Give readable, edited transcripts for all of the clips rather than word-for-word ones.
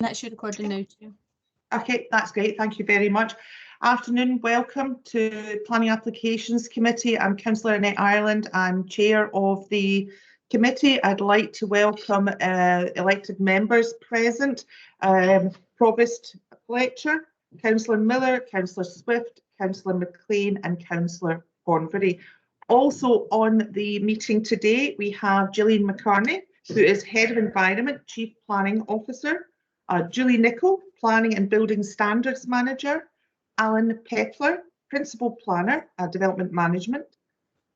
That's your recording now, Chair. Okay, that's great. Thank you very much. Afternoon, welcome to Planning Applications Committee. I'm Councillor Annette Ireland. I'm Chair of the committee. I'd like to welcome elected members present. Provost Fletcher, Councillor Miller, Councillor Swift, Councillor McLean and Councillor Hornbury. Also on the meeting today, we have Gillian McCartney, who is Head of Environment, Chief Planning Officer, Julie Nichol, Planning and Building Standards Manager, Alan Pepler, Principal Planner, Development Management.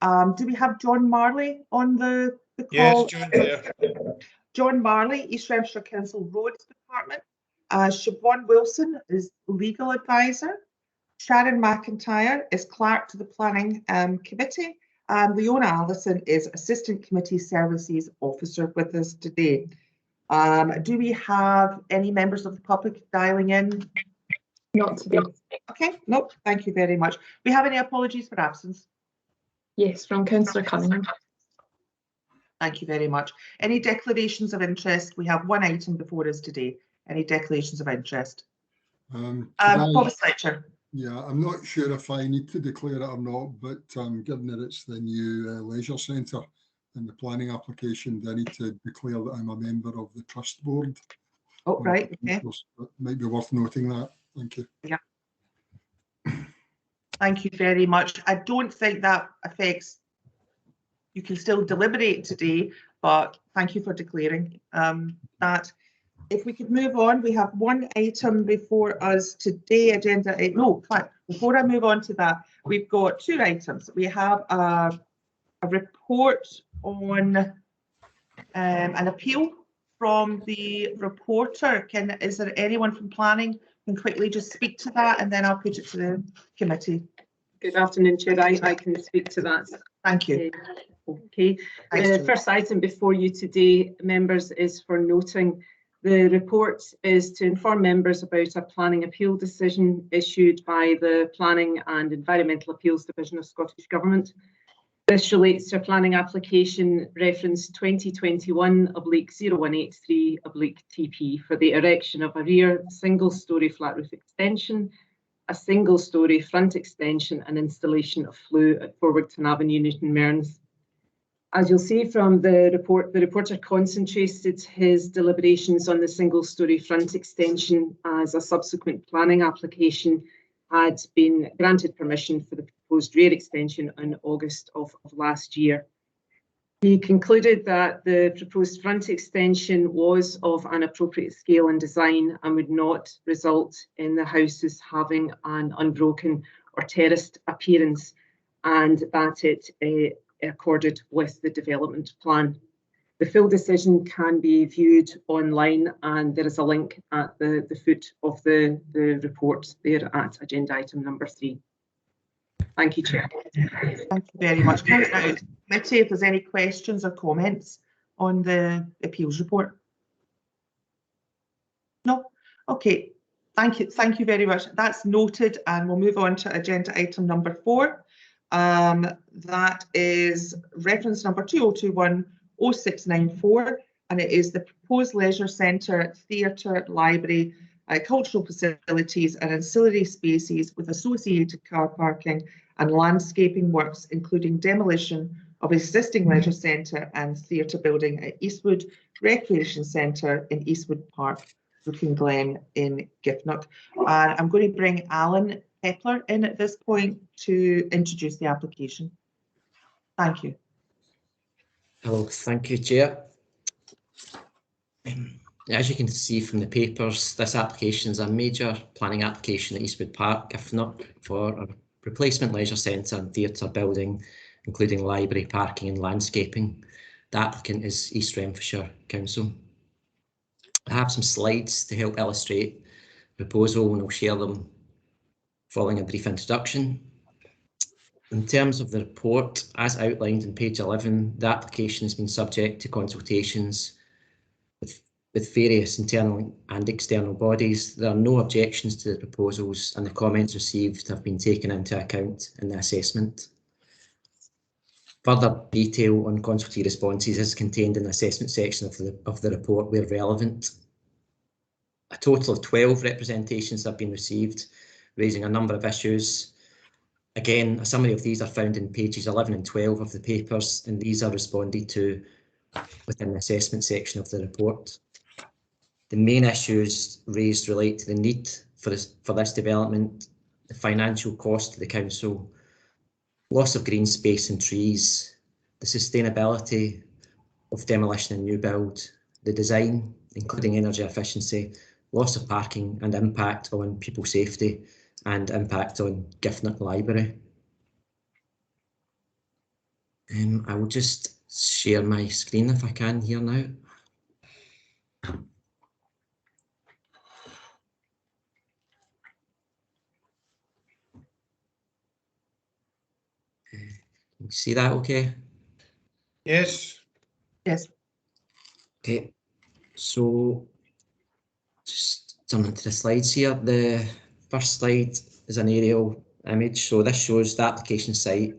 Do we have John Marley on the call? Yes, John's there. John Marley, East Renfrewshire Council Roads Department. Siobhan Wilson is Legal Advisor. Sharon McIntyre is Clerk to the Planning Committee. And Leona Allison is Assistant Committee Services Officer with us today. Do we have any members of the public dialing in? Not today. Okay, no, thank you very much. We have any apologies for absence? Yes, from Councillor Cunningham. Thank you very much. Any declarations of interest? We have one item before us today. Any declarations of interest? Provost Fletcher. Yeah, I'm not sure if I need to declare it or not, but given that it's the new leisure centre in the planning application, do I need to declare that I'm a member of the trust board? Oh, right, okay. It might be worth noting that. Thank you. Yeah. Thank you very much. I don't think that affects, you can still deliberate today, but thank you for declaring that. If we could move on, we have one item before us today, agenda. No, before I move on to that, we've got two items. We have a report on an appeal from the reporter. Is there anyone from planning who can quickly just speak to that, and then I'll put it to the committee? Good afternoon, Chair. I can speak to that. Thank you. Okay. The first item before you today, members, is for noting the report is to inform members about a planning appeal decision issued by the Planning and Environmental Appeals Division of Scottish Government. This relates to a planning application reference 2021/0183/TP for the erection of a rear single-storey flat roof extension, a single-storey front extension and installation of flue at Forwardton Avenue, Newton Mearns. As you'll see from the report, the reporter concentrated his deliberations on the single-storey front extension as a subsequent planning application had been granted permission for the proposed rear extension in August of last year. He concluded that the proposed front extension was of an appropriate scale and design and would not result in the houses having an unbroken or terraced appearance, and that it accorded with the development plan. The full decision can be viewed online, and there is a link at the foot of the report there at agenda item number 3. Thank you, Chair. Thank you very much. Committee, if there's any questions or comments on the appeals report? No? Okay. Thank you very much. That's noted, and we'll move on to agenda item number 4. That is reference number 2021-0694, and it is the proposed leisure centre, theatre, library, cultural facilities and ancillary spaces with associated car parking and landscaping works, including demolition of existing leisure centre and theatre building at Eastwood Recreation Centre in Eastwood Park, Brooking Glen in Giffnock. I'm going to bring Alan Pepler in at this point to introduce the application. Thank you. Hello, thank you, Chair. As you can see from the papers, this application is a major planning application at Eastwood Park, Giffnock, for a replacement leisure centre and theatre building, including library, parking and landscaping. The applicant is East Renfrewshire Council. I have some slides to help illustrate the proposal, and I'll share them following a brief introduction. In terms of the report, as outlined on page 11, the application has been subject to consultations with various internal and external bodies. There are no objections to the proposals, and the comments received have been taken into account in the assessment. Further detail on consultee responses is contained in the assessment section of the report where relevant. A total of 12 representations have been received, raising a number of issues. Again, a summary of these are found in pages 11 and 12 of the papers, and these are responded to within the assessment section of the report. The main issues raised relate to the need for this development, the financial cost to the council, loss of green space and trees, the sustainability of demolition and new build, the design, including energy efficiency, loss of parking and impact on people safety, and impact on Giffnock Library. I will just share my screen if I can here now. Can you see that okay? Yes. Yes. Okay, so just turning to the slides here. The first slide is an aerial image. So this shows the application site,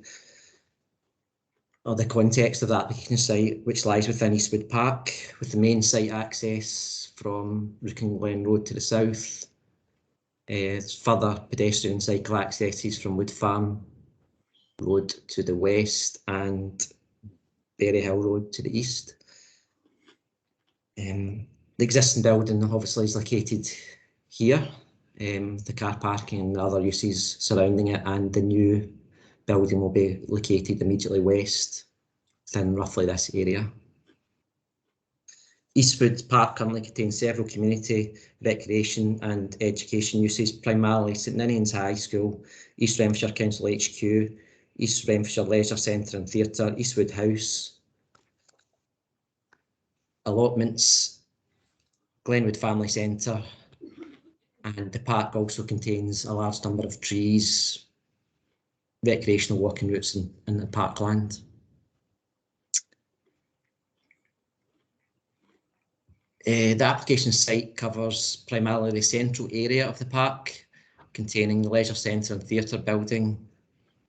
or the context of the application site, which lies within Eastwood Park, with the main site access from Rooking Glen Road to the south. Further pedestrian and cycle accesses from Wood Farm Road to the west and Berry Hill Road to the east. The existing building obviously is located here, the car parking and other uses surrounding it, and the new building will be located immediately west within roughly this area. Eastwood Park currently contains several community, recreation and education uses, primarily St Ninian's High School, East Renfrewshire Council HQ, East Renfrewshire Leisure Centre and Theatre, Eastwood House, allotments, Glenwood Family Centre, and the park also contains a large number of trees, recreational walking routes and the parkland. The application site covers primarily the central area of the park, containing the leisure centre and theatre building,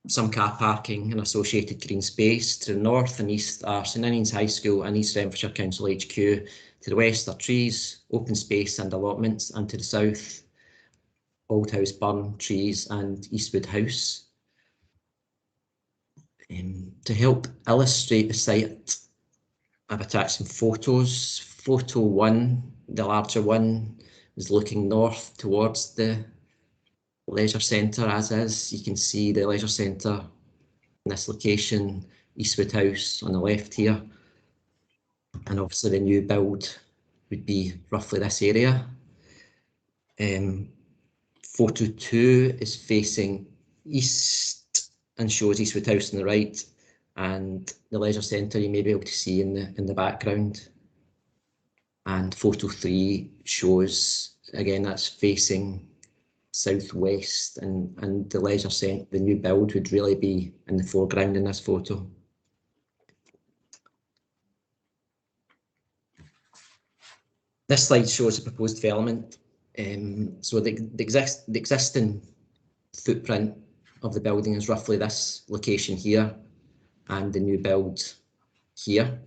some car parking and associated green space. To the north and east are St Ninian's High School and East Renfrewshire Council HQ. To the west are trees, open space and allotments, and to the south, Old House Burn, trees and Eastwood House. To help illustrate the site, I've attached some photos. Photo 1, the larger one, is looking north towards the leisure centre as is. You can see the leisure centre in this location, Eastwood House on the left here. And obviously the new build would be roughly this area. Photo 2 is facing east and shows Eastwood House on the right, and the leisure centre you may be able to see in the background. And photo 3 shows, again, that's facing southwest, and the leisure centre, the new build, would really be in the foreground in this photo. This slide shows the proposed development. So the existing footprint of the building is roughly this location here, and the new build here.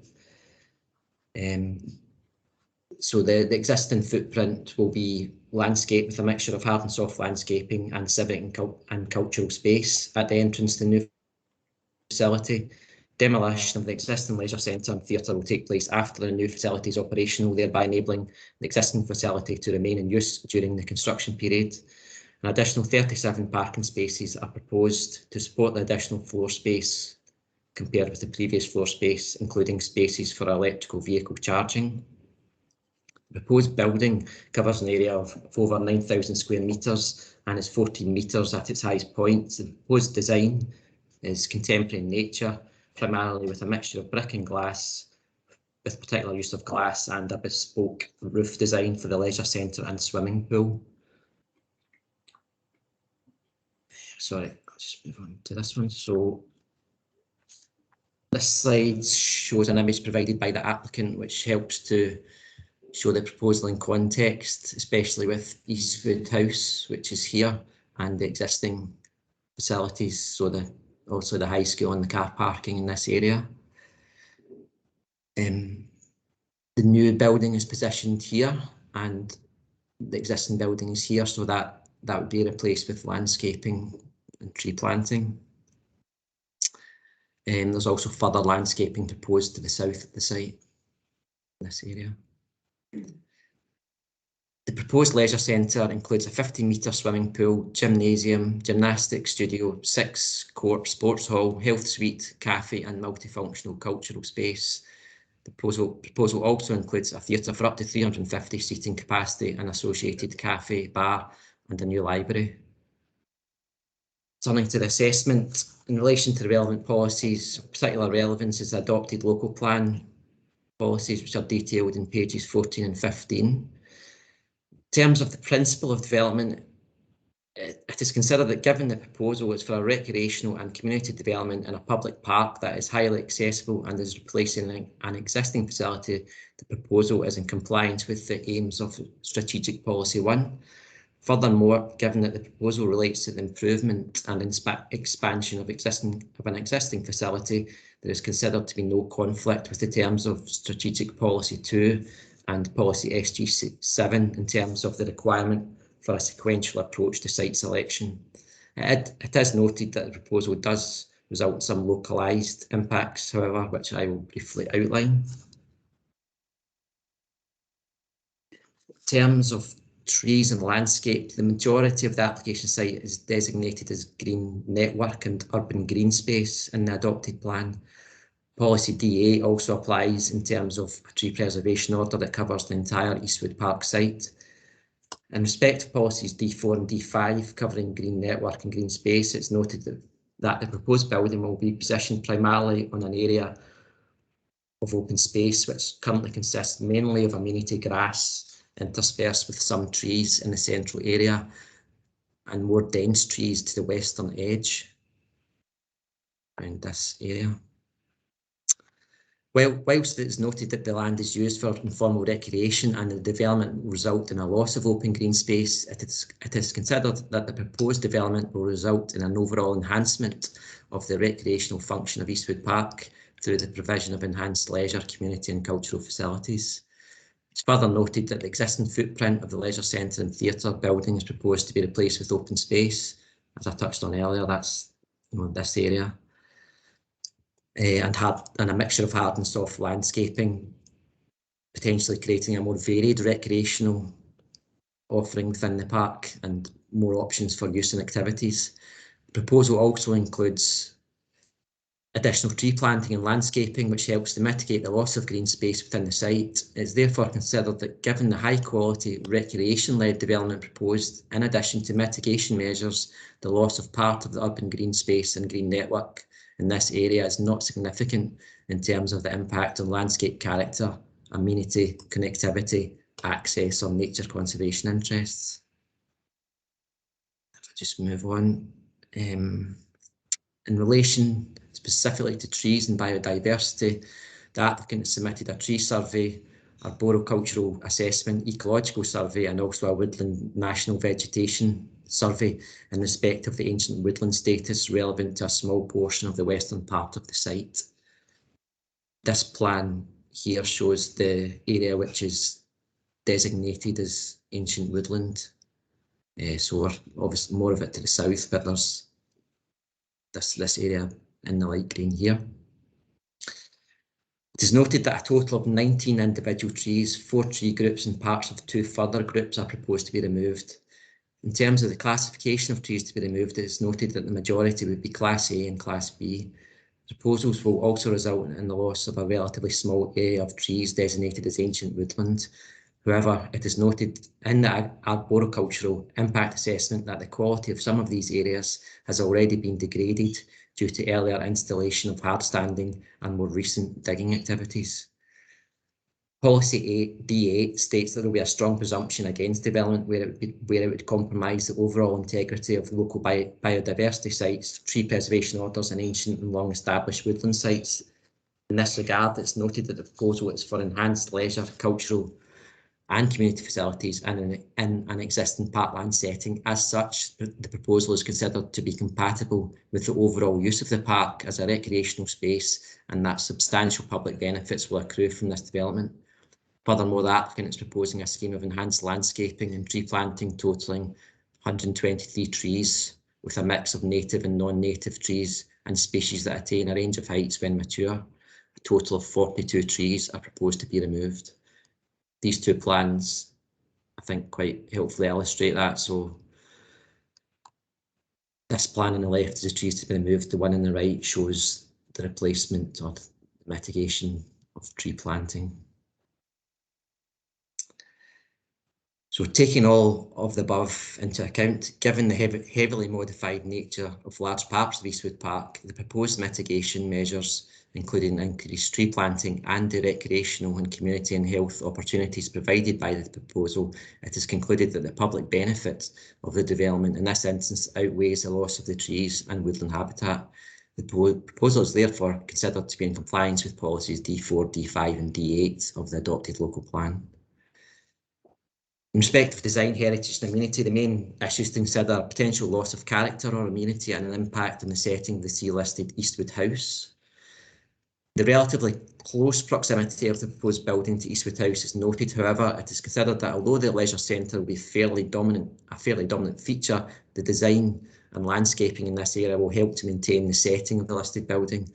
So the existing footprint will be landscape with a mixture of hard and soft landscaping and civic and cultural space at the entrance to the new facility. Demolition of the existing leisure centre and theatre will take place after the new facility is operational, thereby enabling the existing facility to remain in use during the construction period. An additional 37 parking spaces are proposed to support the additional floor space compared with the previous floor space, including spaces for electrical vehicle charging. The proposed building covers an area of over 9,000 square metres and is 14 metres at its highest point. The proposed design is contemporary in nature, primarily with a mixture of brick and glass, with particular use of glass and a bespoke roof design for the leisure centre and swimming pool. Sorry, I'll just move on to this one. So this slide shows an image provided by the applicant, which helps to show the proposal in context, especially with Eastwood House, which is here, and the existing facilities, so also the high school and the car parking in this area. The new building is positioned here, and the existing buildings here, so that would be replaced with landscaping and tree planting. There's also further landscaping proposed to the south of the site, in this area. The proposed leisure centre includes a 15-metre swimming pool, gymnasium, gymnastics studio, 6-court sports hall, health suite, cafe and multifunctional cultural space. The proposal also includes a theatre for up to 350 seating capacity, an associated cafe, bar and a new library. Turning to the assessment, in relation to the relevant policies, of particular relevance is the adopted local plan policies, which are detailed in pages 14 and 15. In terms of the principle of development, it is considered that given the proposal is for a recreational and community development in a public park that is highly accessible and is replacing an existing facility, the proposal is in compliance with the aims of Strategic Policy 1. Furthermore, given that the proposal relates to the improvement and expansion of an existing facility, there is considered to be no conflict with the terms of Strategic Policy 2 and Policy SG7 in terms of the requirement for a sequential approach to site selection. It is noted that the proposal does result in some localised impacts, however, which I will briefly outline. In terms of trees and landscape, the majority of the application site is designated as green network and urban green space in the adopted plan. Policy D8 also applies in terms of a tree preservation order that covers the entire Eastwood Park site. In respect of policies D4 and D5 covering green network and green space, it's noted that the proposed building will be positioned primarily on an area of open space which currently consists mainly of amenity grass interspersed with some trees in the central area and more dense trees to the western edge around this area. Whilst it is noted that the land is used for informal recreation and the development will result in a loss of open green space, it is considered that the proposed development will result in an overall enhancement of the recreational function of Eastwood Park through the provision of enhanced leisure, community and cultural facilities. It's further noted that the existing footprint of the leisure centre and theatre building is proposed to be replaced with open space. As I touched on earlier, that's this area. And a mixture of hard and soft landscaping, potentially creating a more varied recreational offering within the park and more options for use and activities. The proposal also includes additional tree planting and landscaping, which helps to mitigate the loss of green space within the site. It's therefore considered that given the high quality recreation-led development proposed, in addition to mitigation measures, the loss of part of the urban green space and green network in this area is not significant in terms of the impact on landscape character, amenity, connectivity, access or nature conservation interests. If I just move on. In relation specifically to trees and biodiversity, the applicant has submitted a tree survey, arboricultural assessment, ecological survey and also a woodland national vegetation survey in respect of the ancient woodland status relevant to a small portion of the western part of the site. This plan here shows the area which is designated as ancient woodland. So we're obviously more of it to the south, but there's this area in the light green here. It is noted that a total of 19 individual trees, 4 tree groups and parts of 2 further groups are proposed to be removed. In terms of the classification of trees to be removed, it is noted that the majority would be Class A and Class B. Proposals will also result in the loss of a relatively small area of trees designated as ancient woodland. However, it is noted in the arboricultural impact assessment that the quality of some of these areas has already been degraded due to earlier installation of hardstanding and more recent digging activities. Policy D8 states that there will be a strong presumption against development where it would compromise the overall integrity of local biodiversity sites, tree preservation orders and ancient and long established woodland sites. In this regard, it's noted that the proposal is for enhanced leisure, cultural and community facilities in an existing parkland setting. As such, the proposal is considered to be compatible with the overall use of the park as a recreational space and that substantial public benefits will accrue from this development. Furthermore, the applicant is proposing a scheme of enhanced landscaping and tree planting totalling 123 trees with a mix of native and non-native trees and species that attain a range of heights when mature. A total of 42 trees are proposed to be removed. These two plans, I think, quite helpfully illustrate that. So this plan on the left is the trees to be removed. The one on the right shows the replacement or mitigation of tree planting. So taking all of the above into account, given the heavily modified nature of large parts of Eastwood Park, the proposed mitigation measures, including increased tree planting and the recreational and community and health opportunities provided by the proposal, it is concluded that the public benefit of the development in this instance outweighs the loss of the trees and woodland habitat. The proposal is therefore considered to be in compliance with policies D4, D5 and D8 of the adopted local plan. In respect of design, heritage and amenity, the main issues to consider are potential loss of character or amenity and an impact on the setting of the C-listed Eastwood House. The relatively close proximity of the proposed building to Eastwood House is noted. However, it is considered that although the leisure centre will be a fairly dominant feature, the design and landscaping in this area will help to maintain the setting of the listed building.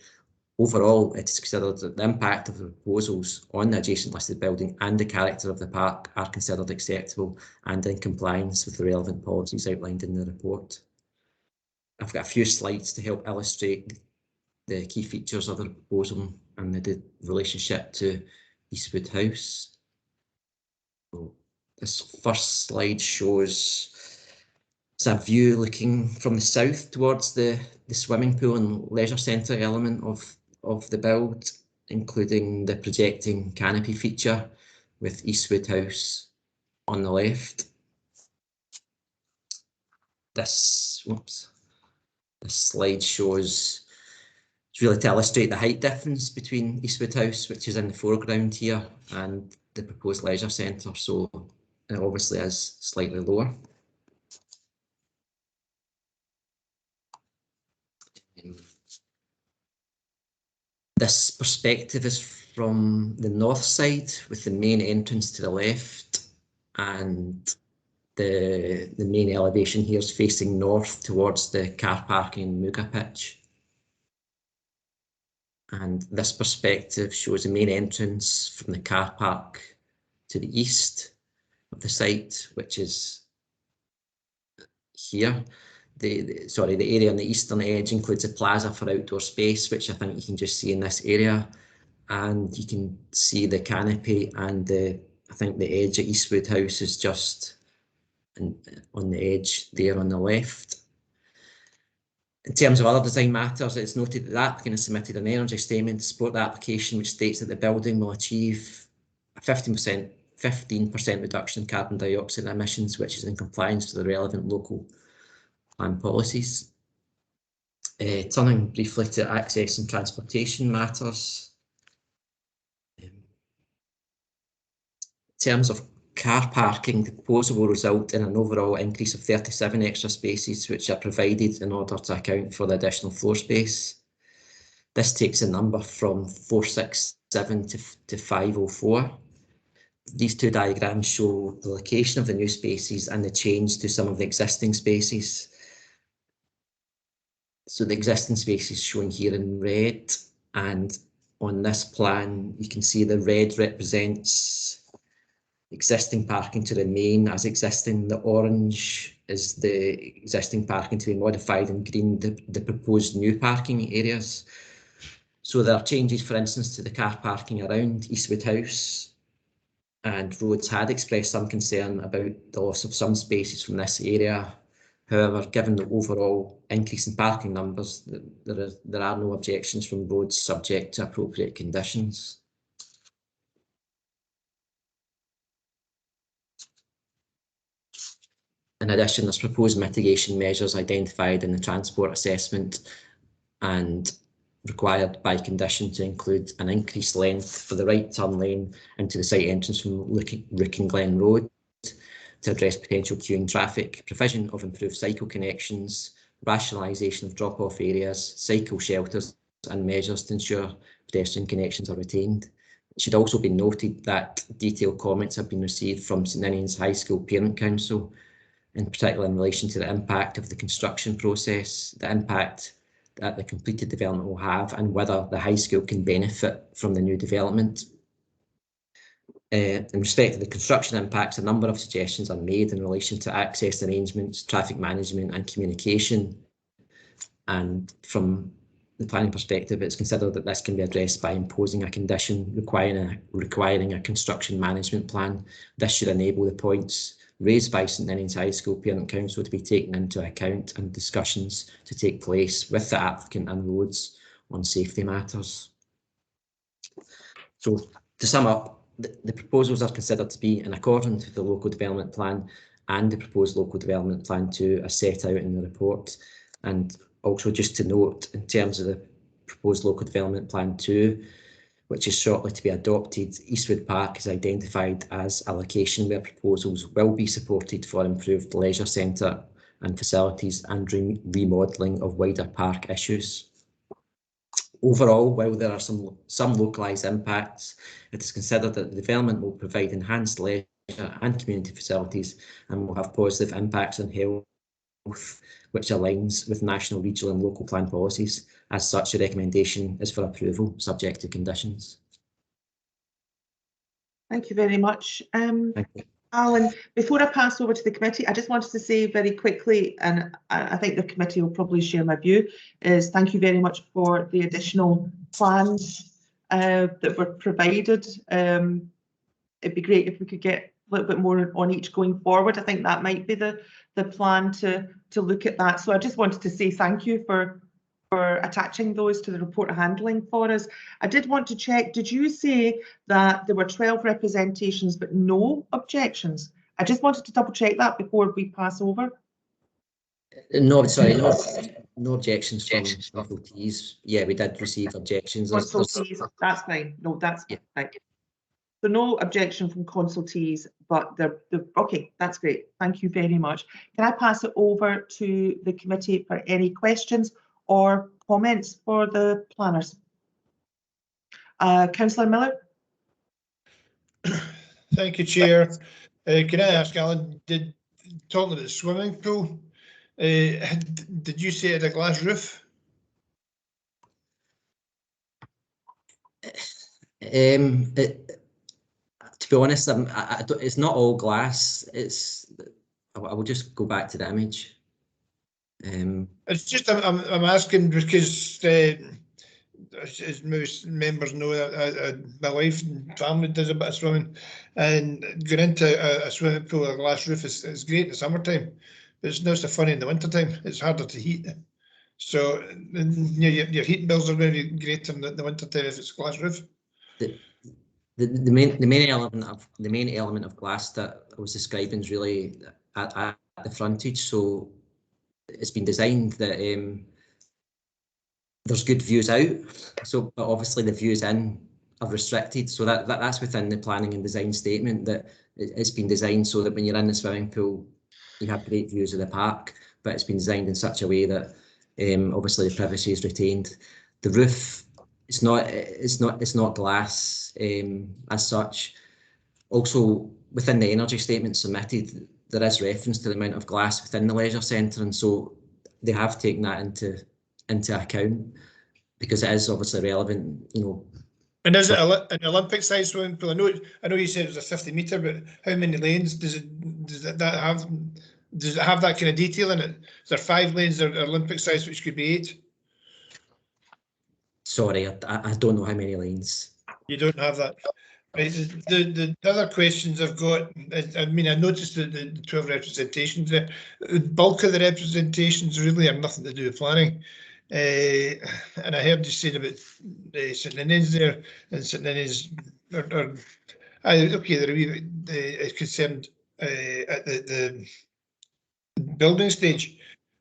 Overall, it is considered that the impact of the proposals on the adjacent listed building and the character of the park are considered acceptable and in compliance with the relevant policies outlined in the report. I've got a few slides to help illustrate the key features of the proposal and the relationship to Eastwood House. So this first slide shows it's a view looking from the south towards the swimming pool and leisure centre element of the build, including the projecting canopy feature with Eastwood House on the left. This slide shows, it's really to illustrate the height difference between Eastwood House, which is in the foreground here, and the proposed leisure centre, so it obviously is slightly lower. This perspective is from the north side, with the main entrance to the left, and the main elevation here is facing north towards the car parking and Muga pitch. And this perspective shows the main entrance from the car park to the east of the site, which is here. The area on the eastern edge includes a plaza for outdoor space, which I think you can just see in this area. And you can see the canopy, and I think the edge of Eastwood House is just on the edge there on the left. In terms of other design matters, it's noted that the applicant has submitted an energy statement to support the application, which states that the building will achieve a 15% reduction in carbon dioxide emissions, which is in compliance with the relevant local plan policies. Turning briefly to access and transportation matters. In terms of car parking, the proposal will result in an overall increase of 37 extra spaces, which are provided in order to account for the additional floor space. This takes the number from 467 to 504. These two diagrams show the location of the new spaces and the change to some of the existing spaces. So the existing spaces shown here in red, and on this plan you can see the red represents existing parking to remain as existing. The orange is the existing parking to be modified, and green the proposed new parking areas. So there are changes, for instance, to the car parking around Eastwood House, and Roads had expressed some concern about the loss of some spaces from this area. However, given the overall increase in parking numbers, there are no objections from Roads subject to appropriate conditions. In addition, there's proposed mitigation measures identified in the transport assessment and required by condition to include an increased length for the right turn lane into the site entrance from Rooking Glen Road to address potential queuing traffic, provision of improved cycle connections, rationalisation of drop-off areas, cycle shelters and measures to ensure pedestrian connections are retained. It should also be noted that detailed comments have been received from St Ninians High School Parent Council, in particular in relation to the impact of the construction process, the impact that the completed development will have, and whether the high school can benefit from the new development. In respect to the construction impacts, a number of suggestions are made in relation to access arrangements, traffic management and communication. And from the planning perspective, it's considered that this can be addressed by imposing a condition requiring a construction management plan. This should enable the points raised by St Ninians High School Parent Council to be taken into account and discussions to take place with the applicant and roads on safety matters. So to sum up, the proposals are considered to be in accordance with the local development plan and the proposed local development plan 2 as set out in the report. And also just to note, in terms of the proposed local development plan 2, which is shortly to be adopted, Eastwood Park is identified as a location where proposals will be supported for improved leisure centre and facilities and remodelling of wider park issues. Overall, while there are some localised impacts, it is considered that the development will provide enhanced leisure and community facilities and will have positive impacts on health, which aligns with national, regional and local plan policies. As such, the recommendation is for approval, subject to conditions. Thank you very much. Thank you. Alan, before I pass over to the committee, I just wanted to say very quickly, and I think the committee will probably share my view, is thank you very much for the additional plans that were provided. It'd be great if we could get a little bit more on each going forward. I think that might be the plan to look at that. So I just wanted to say thank you for attaching those to the report handling for us. I did want to check, did you say that there were 12 representations but no objections? I just wanted to double check that before we pass over. No, sorry, no objections from consultees. Yeah, we did receive objections. Consultees, that's fine. No, that's yeah. fine. So no objection from consultees, but they're okay, that's great. Thank you very much. Can I pass it over to the committee for any questions or comments for the planners? Councillor Miller. Thank you, Chair. Can I ask Alan, talking about the swimming pool, did you say it had a glass roof? To be honest, it's not all glass. I will just go back to the image. It's just I'm asking because as most members know, my wife and family does a bit of swimming, and going into a swimming pool with a glass roof is great in the summertime, but it's not so funny in the wintertime. It's harder to heat. So your heating bills are going to be greater in the wintertime if it's a glass roof. The main element of glass that I was describing is really at the frontage. So it's been designed that there's good views out. So, but obviously the views in are restricted. So that's within the planning and design statement, that it's been designed so that when you're in the swimming pool, you have great views of the park. But it's been designed in such a way that obviously the privacy is retained. The roof, it's not glass as such. Also, within the energy statement submitted, there is reference to the amount of glass within the leisure centre, and so they have taken that into account because it is obviously relevant, you know. And is it an Olympic size swimming pool? I know you said it was a 50 metre, but how many lanes does it have? Does it have that kind of detail in it? Is there 5 lanes or Olympic size, which could be 8? Sorry, I don't know how many lanes. You don't have that. Right. The other questions I've got, I mean, I noticed that the 12 representations there, the bulk of the representations really have nothing to do with planning. And I heard you saying about St Ninians there, and St Ninians are okay, they're a wee bit concerned at the building stage,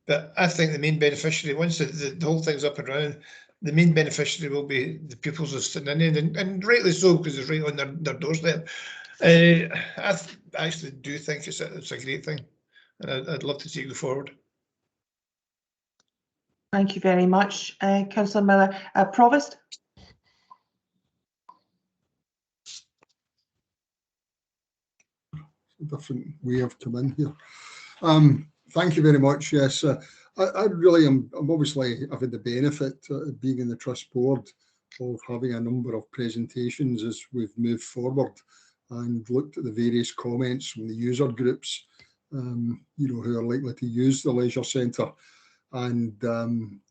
but I think the main beneficiary, once the whole thing's up and running, the main beneficiary will be the pupils of St Ninians, and rightly so, because it's right on their doorstep. I actually do think it's a great thing, and I'd love to see it go forward. Thank you very much, Councillor Miller. Provost. different way of coming here. Thank you very much. Yes, I really am. Obviously, I've had the benefit of being in the trust board of having a number of presentations as we've moved forward and looked at the various comments from the user groups, you know, who are likely to use the leisure centre, and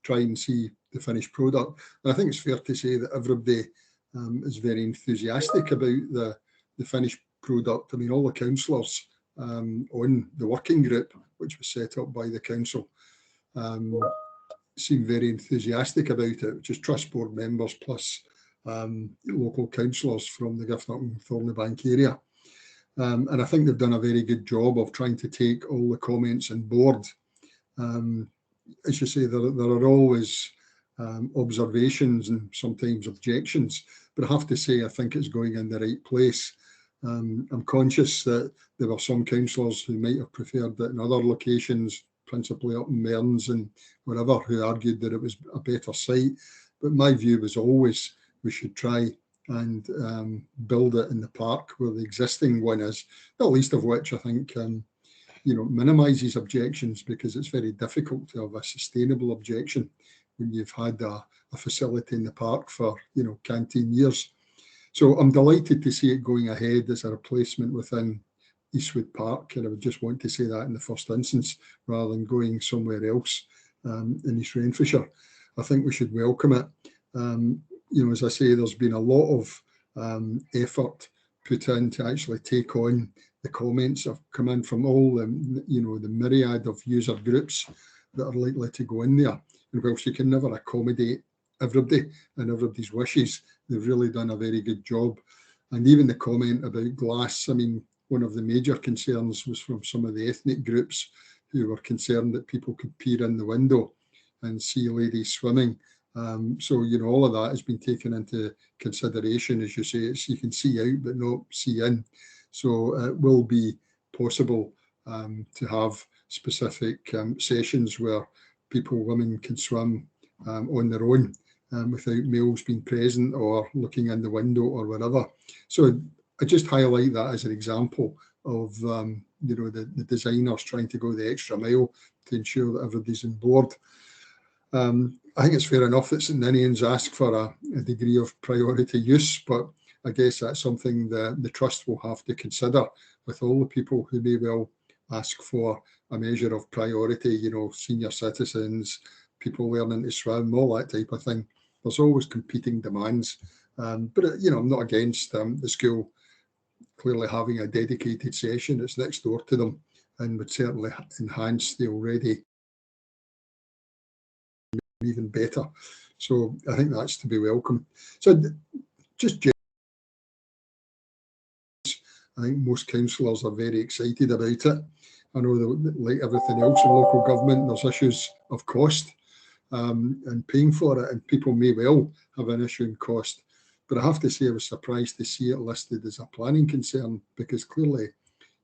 try and see the finished product. And I think it's fair to say that everybody is very enthusiastic about the finished product. I mean, all the councillors on the working group, which was set up by the council, seem very enthusiastic about it, which is trust board members plus local councillors from the Giffnock and Thornliebank area. And I think they've done a very good job of trying to take all the comments on board. As you say, there are always observations and sometimes objections, but I have to say I think it's going in the right place. I'm conscious that there were some councillors who might have preferred it in other locations, principally up in Mearns and wherever, who argued that it was a better site. But my view was always we should try and build it in the park where the existing one is, not least of which I think you know, minimises objections, because it's very difficult to have a sustainable objection when you've had a facility in the park for, you know, canteen years. So I'm delighted to see it going ahead as a replacement within Eastwood Park, and I would just want to say that in the first instance, rather than going somewhere else in East Renfrewshire. I think we should welcome it. You know, as I say, there's been a lot of effort put in to actually take on the comments that have come in from all the, you know, the myriad of user groups that are likely to go in there. And whilst you can never accommodate everybody and everybody's wishes, they've really done a very good job. And even the comment about glass, I mean, one of the major concerns was from some of the ethnic groups who were concerned that people could peer in the window and see ladies swimming. So, you know, all of that has been taken into consideration. As you say, it's, you can see out but not see in. So it will be possible to have specific sessions where women can swim on their own without males being present or looking in the window or whatever. So I just highlight that as an example of you know, the designers trying to go the extra mile to ensure that everybody's on board. I think it's fair enough that St Ninians ask for a degree of priority use, but I guess that's something that the trust will have to consider with all the people who may well ask for a measure of priority, you know, senior citizens, people learning to swim, all that type of thing. There's always competing demands. But, you know, I'm not against the school clearly having a dedicated session that's next door to them, and would certainly enhance the already even better. So I think that's to be welcome. So just, I think most councillors are very excited about it. I know that, like everything else in local government, there's issues of cost and paying for it, and people may well have an issue in cost. But I have to say I was surprised to see it listed as a planning concern, because clearly,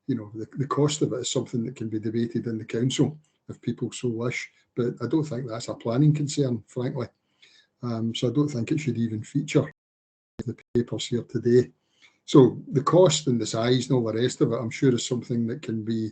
you know, the cost of it is something that can be debated in the council if people so wish. But I don't think that's a planning concern, frankly. So I don't think it should even feature in the papers here today. So the cost and the size and all the rest of it, I'm sure, is something that can be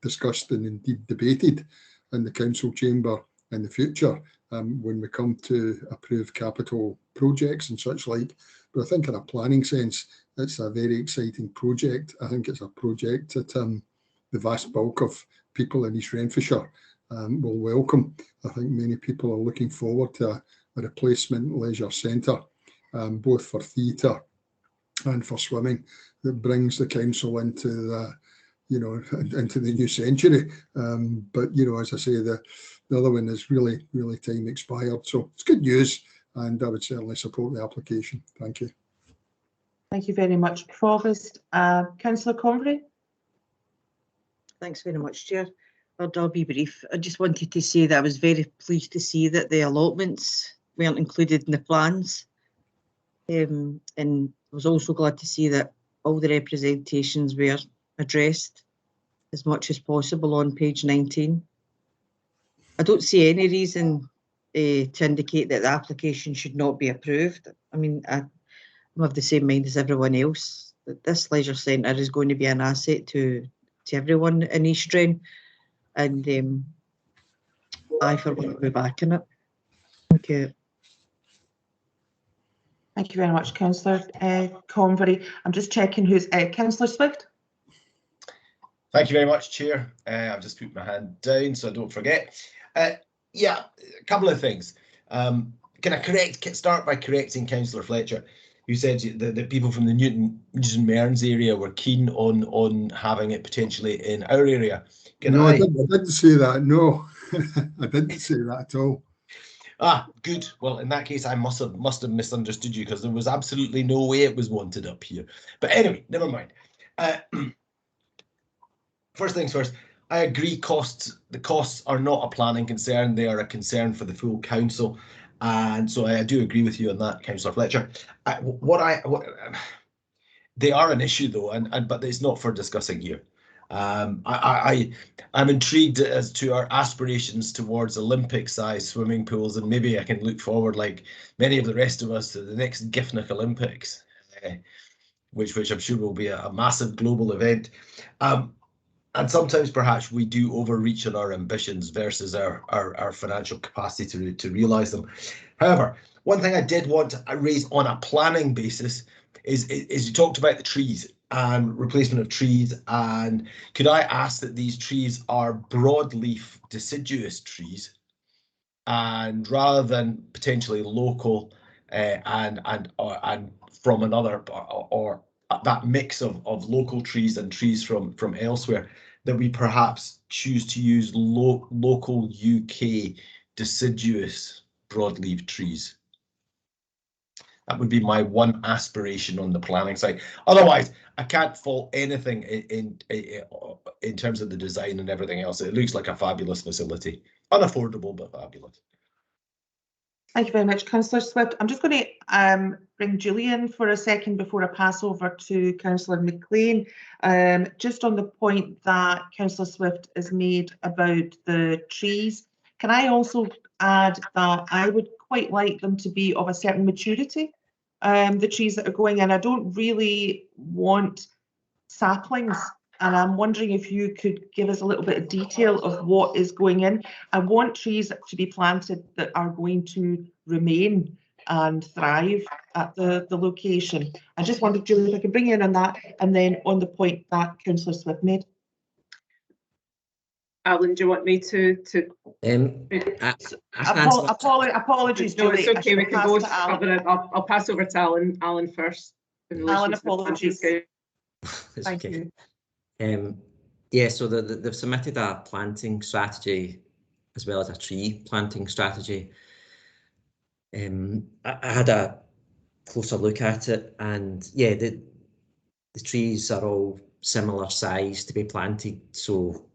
discussed and indeed debated in the council chamber in the future when we come to approve capital projects and such like. But I think in a planning sense, it's a very exciting project. I think it's a project that the vast bulk of people in East Renfrewshire will welcome. I think many people are looking forward to a replacement leisure centre, both for theatre and for swimming, that brings the council into the, you know, into the new century. But, you know, as I say, the other one is really time expired. So it's good news, and I would certainly support the application. Thank you. Thank you very much, Provost. Councillor Convery. Thanks very much, Chair. I'll be brief. I just wanted to say that I was very pleased to see that the allotments weren't included in the plans. And I was also glad to see that all the representations were addressed as much as possible on page 19. I don't see any reason to indicate that the application should not be approved. I mean, I'm of the same mind as everyone else. that this leisure centre is going to be an asset to everyone in East Strain, and I for one will be backing it. Thank you. Thank you very much, Councillor Convery. I'm just checking who's Councillor Swift. Thank you very much, Chair. I've just put my hand down so I don't forget. Yeah, a couple of things. Can I start by correcting Councillor Fletcher, who said that people from the Newton Mearns area were keen on having it potentially in our area. I didn't say that. No, I didn't say that at all. Ah, good. Well, in that case, I must have misunderstood you, because there was absolutely no way it was wanted up here. But anyway, never mind. First things first, I agree. The costs are not a planning concern; they are a concern for the full council, and so I do agree with you on that, Councillor Fletcher. They are an issue though, but it's not for discussing here. I'm intrigued as to our aspirations towards Olympic-sized swimming pools, and maybe I can look forward, like many of the rest of us, to the next Giffnock Olympics, which I'm sure will be a massive global event. And sometimes perhaps we do overreach on our ambitions versus our financial capacity to realise them. However, one thing I did want to raise on a planning basis is you talked about the trees and replacement of trees, and could I ask that these trees are broadleaf deciduous trees, and rather than potentially local and from another, or that mix of local trees and trees from elsewhere, that we perhaps choose to use local UK deciduous broadleaf trees. That would be my one aspiration on the planning side. Otherwise, I can't fault anything in terms of the design and everything else. It looks like a fabulous facility. Unaffordable, but fabulous. Thank you very much, Councillor Swift. I'm just going to bring Julian for a second before I pass over to Councillor McLean. Just on the point that Councillor Swift has made about the trees, can I also add that I would quite like them to be of a certain maturity, the trees that are going in. I don't really want saplings, and I'm wondering if you could give us a little bit of detail of what is going in. I want trees to be planted that are going to remain and thrive at the location. I just wondered, Julie, if I could bring you in on that, and then on the point that Councillor Swift made. Alan, do you want me to? Apologies, No, Julie. it's okay. We can both cover it. I'll pass over to Alan. Alan first. Alan, apologies. Thank you. Yeah, so they've submitted a planting strategy as well as a tree planting strategy. I had a closer look at it, and yeah, the trees are all similar size to be planted, so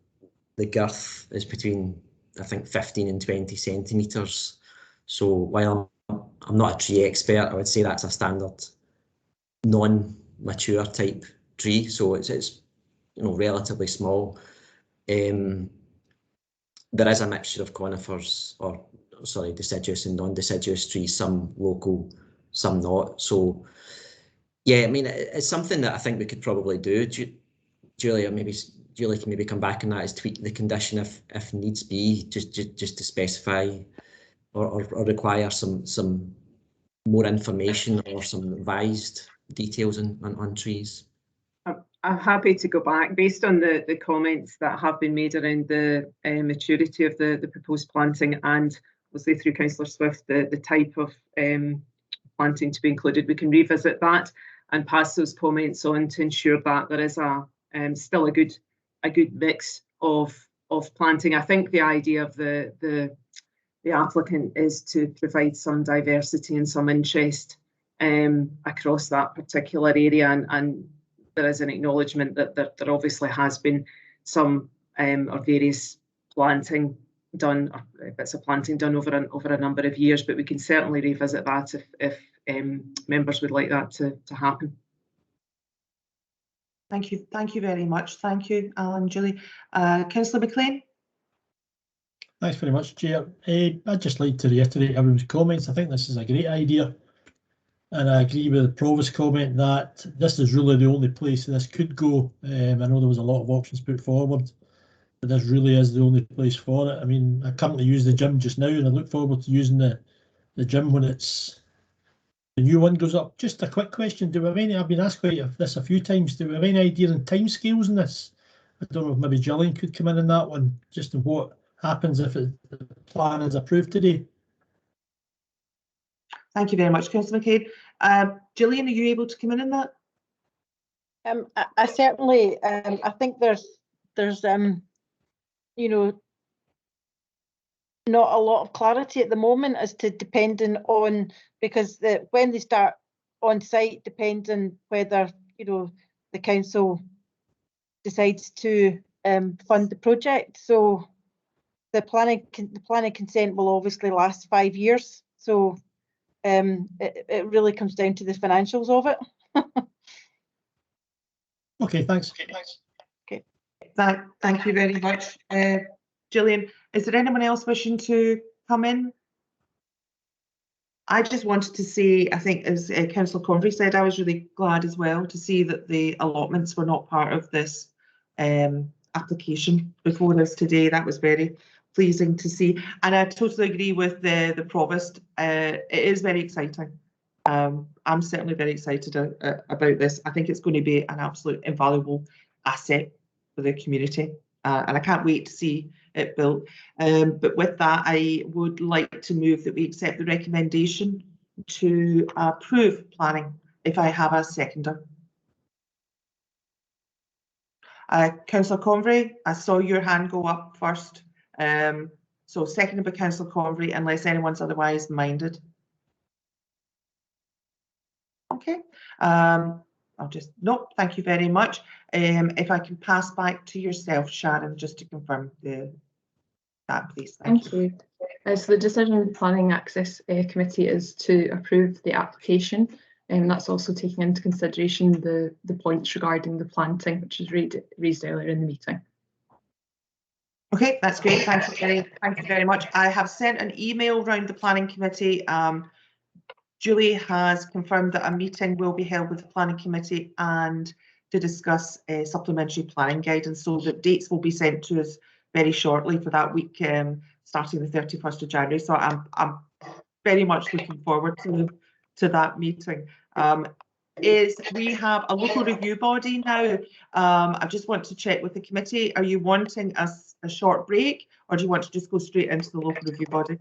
the girth is between, I think, 15 and 20 centimetres. So while I'm not a tree expert, I would say that's a standard non-mature type tree, so it's relatively small. There is a mixture of conifers, or sorry, deciduous and non-deciduous trees, some local, some not. So yeah, I mean, it's something that I think we could probably do. Julia, maybe Julie can maybe come back on that, is tweak the condition if needs be, just to specify or require some more information or some revised details on trees. I'm happy to go back based on the comments that have been made around the maturity of the proposed planting, and obviously through Councillor Swift, the type of planting to be included. We can revisit that and pass those comments on to ensure that there is still a good mix of planting. I think the idea of the applicant is to provide some diversity and some interest across that particular area, and there is an acknowledgement that there obviously has been some or various planting done, or bits of planting done over a number of years, but we can certainly revisit that if members would like that to happen. Thank you very much. Thank you, Alan, Julie. Councillor McLean. Thanks very much, Chair. I'd just like to reiterate everyone's comments. I think this is a great idea. And I agree with the Provost comment that this is really the only place this could go. I know there was a lot of options put forward, but this really is the only place for it. I mean, I currently use the gym just now, and I look forward to using the gym when the new one goes up. Just a quick question: do we have any? I've been asked this a few times. Do we have any idea on timescales in this? I don't know if maybe Gillian could come in that one, just on what happens if the plan is approved today. Thank you very much, Councillor McCabe. Gillian, are you able to come in that? I certainly, I think there's you know, not a lot of clarity at the moment as to depending on, because when they start on site depends on whether, you know, the council decides to fund the project. So the planning consent will obviously last 5 years. So it really comes down to the financials of it. Okay, thanks. Okay, thank you very much. Gillian, is there anyone else wishing to come in? I just wanted to say, I think as Councillor Convery said, I was really glad as well to see that the allotments were not part of this application before us today. That was very pleasing to see. And I totally agree with the Provost. It is very exciting. I'm certainly very excited about this. I think it's going to be an absolute invaluable asset for the community. And I can't wait to see it built. But with that, I would like to move that we accept the recommendation to approve planning, if I have a seconder. Councillor Convery, I saw your hand go up first. So seconded by Councillor Convery, unless anyone's otherwise minded. Okay. I'll just, nope, thank you very much. If I can pass back to yourself, Sharon, just to confirm that, please. Thank you. So the decision of the Planning Access Committee is to approve the application, and that's also taking into consideration the points regarding the planting, which was raised earlier in the meeting. Okay, that's great. Thank you very much. I have sent an email round the Planning Committee. Julie has confirmed that a meeting will be held with the Planning Committee and to discuss supplementary planning guidance, so that dates will be sent to us very shortly for that week, starting the 31st of January. So I'm very much looking forward to that meeting. We have a local review body now. I just want to check with the committee. Are you wanting a short break, or do you want to just go straight into the local review body?